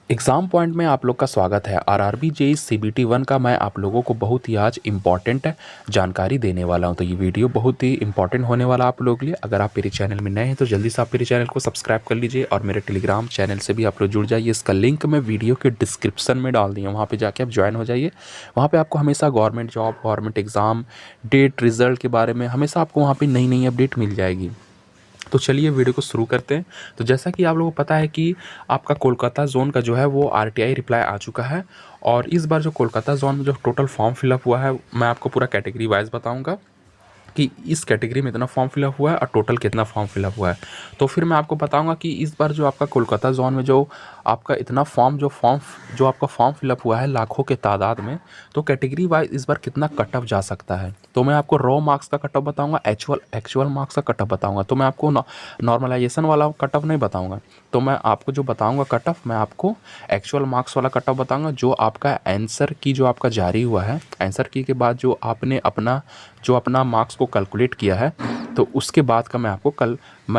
Exam point में आप लोग का स्वागत है। आरआरबी जेईई सीबीटी 1 का मैं आप लोगों को बहुत ही आज इम्पॉर्टेंट जानकारी देने वाला हूं। तो ये वीडियो बहुत ही इम्पॉर्टेंट होने वाला आप लोगों के लिए। अगर आप मेरे चैनल में नए हैं तो जल्दी से आप मेरे चैनल को सब्सक्राइब कर लीजिए और मेरे टेलीग्राम चैनल से भी आप लोग जुड़ जाइए। इसका लिंक मैं वीडियो के डिस्क्रिप्शन में डाल दिया, वहाँ पर जाके आप ज्वाइन हो जाइए। वहाँ पर आपको हमेशा government job, government exam, date, result के बारे में हमेशा आपको वहाँ पर नई नई अपडेट मिल जाएगी। तो चलिए वीडियो को शुरू करते हैं। तो जैसा कि आप लोगों को पता है कि आपका कोलकाता जोन का जो है वो आरटीआई रिप्लाई आ चुका है। और इस बार जो कोलकाता जोन में जो टोटल फॉर्म फिलअप हुआ है, मैं आपको पूरा कैटेगरी वाइज बताऊंगा कि इस कैटेगरी में इतना फॉर्म फिलअप हुआ है और टोटल कितना फॉर्म फिलअप हुआ है। तो फिर मैं आपको बताऊंगा कि इस बार जो आपका कोलकाता जोन में जो आपका इतना जो आपका फॉर्म फिलअप हुआ है लाखों के तादाद में, तो कैटेगरी वाइज इस बार कितना कट ऑफ जा सकता है। तो मैं आपको रॉ मार्क्स का कट ऑफ बताऊंगा, एक्चुअल मार्क्स का कट ऑफ बताऊंगा। तो मैं आपको नॉर्मलाइजेशन वाला कट ऑफ नहीं बताऊंगा। तो मैं आपको जो बताऊंगा कट ऑफ, मैं आपको एक्चुअल मार्क्स वाला कट ऑफ बताऊंगा। जो आपका आंसर की जो आपका जारी हुआ है, आंसर की के बाद जो आपने अपना मार्क्स को कैलकुलेट किया है, तो उसके बाद का मैं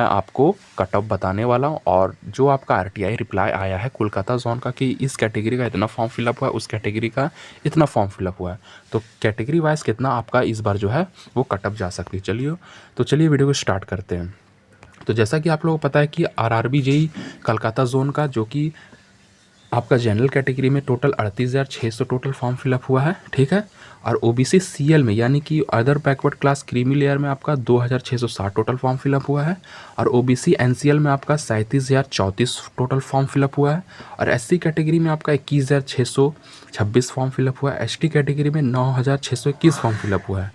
आपको कट ऑफ बताने वाला हूँ। और जो आपका आरटीआई रिप्लाई आया है कोलकाता जोन का कि इस कैटेगरी का इतना फॉर्म फिलअप हुआ है, उस कैटेगरी का इतना फॉर्म फिलअप हुआ है, तो कैटेगरी वाइज कितना आपका इस बार जो है वो कट ऑफ जा सकती है। चलिए वीडियो को स्टार्ट करते हैं। तो जैसा कि आप लोगों को पता है कि आरआरबी जेईई कोलकाता जोन का जो कि आपका जनरल कैटेगरी में टोटल 38,600 टोटल फॉर्म फिलअप हुआ है, ठीक है। और ओबीसी सीएल में यानी कि other backward class creamy layer में आपका 2,660 टोटल फॉर्म फिलअप हुआ है। और ओबीसी एनसीएल में आपका 37,034 टोटल फॉर्म फिलअप हुआ है। और एससी कैटेगरी में आपका 21,626 फॉर्म फिलअप हुआ है। एसटी कैटेगरी में 9,621 फॉर्म फिलअप हुआ है।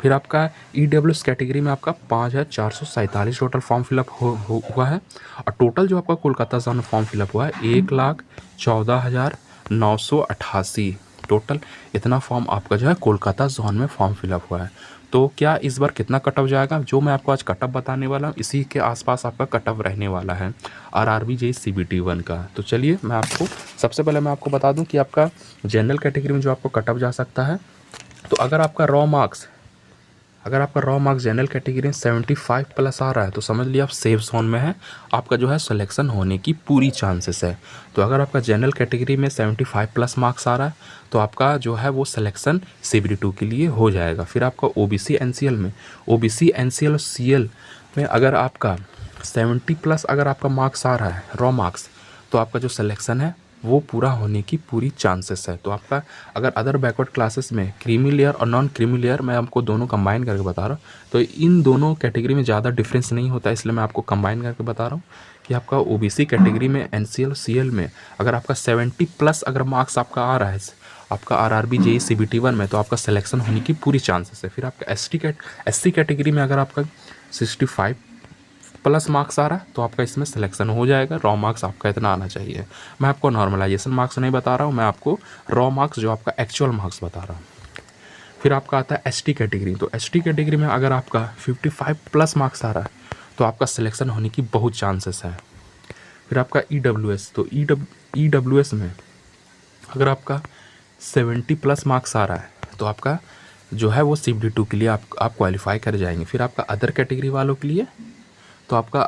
फिर आपका ईडब्ल्यूएस कैटेगरी में आपका 5,447 टोटल फॉर्म फिलअप हुआ है। और टोटल जो आपका कोलकाता जोन में फॉर्म फिलअप हुआ है 1,14,988 टोटल इतना फॉर्म आपका जो है कोलकाता जोन में फॉर्म फिलअप हुआ है। तो क्या इस बार कितना कट ऑफ जाएगा, जो मैं आपको आज कट ऑफ बताने वाला हूँ, इसी के आसपास आपका कट ऑफ रहने वाला है आरआरबी जेईई सीबीटी 1 का। तो चलिए मैं आपको सबसे पहले मैं आपको बता दूं कि आपका जनरल कैटेगरी में जो आपको कट ऑफ जा सकता है, तो अगर आपका रॉ मार्क्स जनरल कैटेगरी में 75 प्लस आ रहा है तो समझ लिया आप सेफ जोन में है, आपका जो है सिलेक्शन होने की पूरी चांसेस है। तो अगर आपका जनरल कैटेगरी में 75 प्लस मार्क्स आ रहा है तो आपका जो है वो सिलेक्शन सीबीटी 2 के लिए हो जाएगा। फिर आपका ओबीसी एनसीएल और सीएल में अगर आपका 70 प्लस अगर आपका मार्क्स आ रहा है रॉ मार्क्स, तो आपका जो सिलेक्शन है वो पूरा होने की पूरी चांसेस है। तो आपका अगर अदर बैकवर्ड क्लासेस में क्रीमी लेयर और नॉन क्रीमी लेयर, मैं आपको दोनों कंबाइन करके बता रहा हूँ, तो इन दोनों कैटेगरी में ज़्यादा डिफरेंस नहीं होता, इसलिए मैं आपको कंबाइन करके बता रहा हूँ कि आपका ओबीसी कैटेगरी में एनसीएल सीएल में अगर आपका 70 प्लस अगर मार्क्स आपका आ रहा है आपका आरआरबी जेईई सीबीटी 1 में, तो आपका सिलेक्शन होने की पूरी चांसेस है। फिर आपका एससी कैटेगरी में अगर आपका 65 प्लस मार्क्स आ रहा है तो आपका इसमें सिलेक्शन हो जाएगा। रॉ मार्क्स आपका इतना आना चाहिए। मैं आपको नॉर्मलाइजेशन मार्क्स नहीं बता रहा हूँ, मैं आपको रॉ मार्क्स जो आपका एक्चुअल मार्क्स बता रहा हूँ। फिर आपका आता है एसटी कैटेगरी। तो एसटी कैटेगरी में अगर आपका 55 प्लस मार्क्स आ रहा है तो आपका सिलेक्शन होने की बहुत चांसेस है। फिर आपका ईडब्ल्यूएस, तो ईडब्ल्यूएस में अगर आपका 70 प्लस मार्क्स आ रहा है तो आपका जो है वो सीबीटी 2 के लिए आप क्वालिफाई कर जाएंगे। फिर आपका अदर कैटेगरी वालों के लिए, तो आपका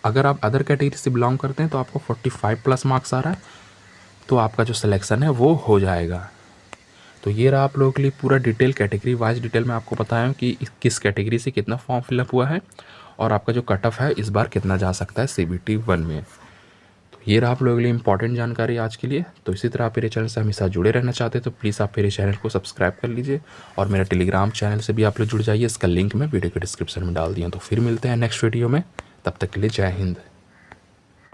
अगर आप अदर कैटेगरी से बिलोंग करते हैं तो आपको 45 प्लस मार्क्स आ रहा है तो आपका जो सिलेक्शन है वो हो जाएगा। तो ये रहा आप लोगों के लिए पूरा डिटेल, कैटेगरी वाइज डिटेल में आपको बताया कि किस कैटेगरी से कितना फॉर्म फिलअप हुआ है और आपका जो कट ऑफ है इस बार कितना जा सकता है सीबीटी 1 में। तो ये रहा आप लोगों के लिए इंपॉर्टेंट जानकारी आज के लिए। तो इसी तरह आप मेरे चैनल से हमेशा जुड़े रहना चाहते हैं तो प्लीज़ आप मेरे चैनल को सब्सक्राइब कर लीजिए और मेरा टेलीग्राम चैनल से भी आप लोग जुड़ जाइए। इसका लिंक मैं वीडियो के डिस्क्रिप्शन में डाल दिया। तो फिर मिलते हैं नेक्स्ट वीडियो में, तब तक के लिए जय हिंद।